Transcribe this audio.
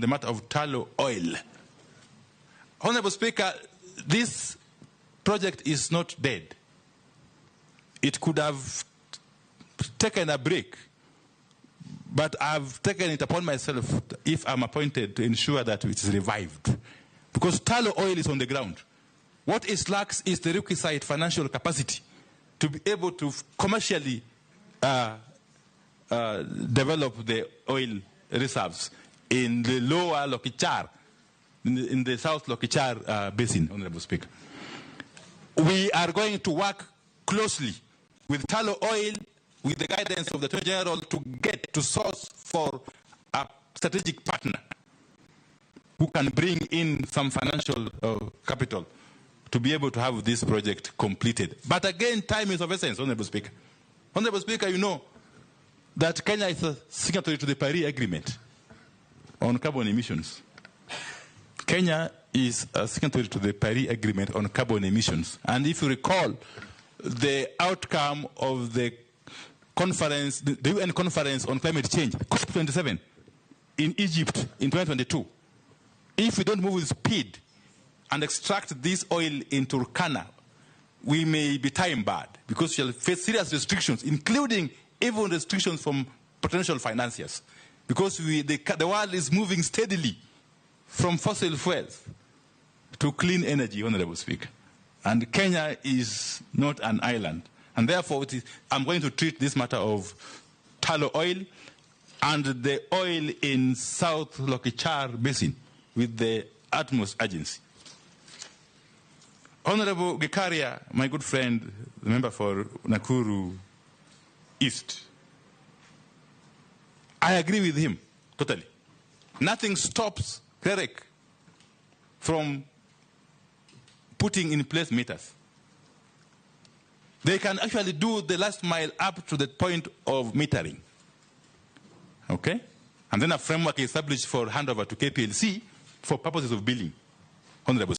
the matter of tallow oil. Honorable Speaker, this project is not dead. It could have taken a break, but I've taken it upon myself, if I'm appointed, to ensure that it is revived. Because tallow oil is on the ground. What it lacks is the requisite financial capacity to be able to commercially develop the oil reserves in the lower Lokichar, in the South Lokichar basin, Honorable Speaker. We are going to work closely with tallow oil, with the guidance of the Attorney General, to get to source for a strategic partner who can bring in some financial capital to be able to have this project completed. But again, time is of essence, Honorable Speaker. Honorable Speaker, you know that Kenya is a signatory to the Paris Agreement on carbon emissions. Kenya is a signatory to the Paris Agreement on carbon emissions. And if you recall, the outcome of the conference, the UN conference on climate change, COP27, in Egypt in 2022, if we don't move with speed and extract this oil in Turkana, we may be time-barred because we'll face serious restrictions, including even restrictions from potential financiers. Because the world is moving steadily from fossil fuels to clean energy, Honorable Speaker. And Kenya is not an island. And therefore, I'm going to treat this matter of tallow oil and the oil in South Lokichar Basin with the utmost urgency. Honorable Gikaria, my good friend, the member for Nakuru East, I agree with him totally. Nothing stops KEREC from putting in place meters. They can actually do the last mile up to the point of metering. Okay? And then a framework is established for handover to KPLC for purposes of billing. Honorable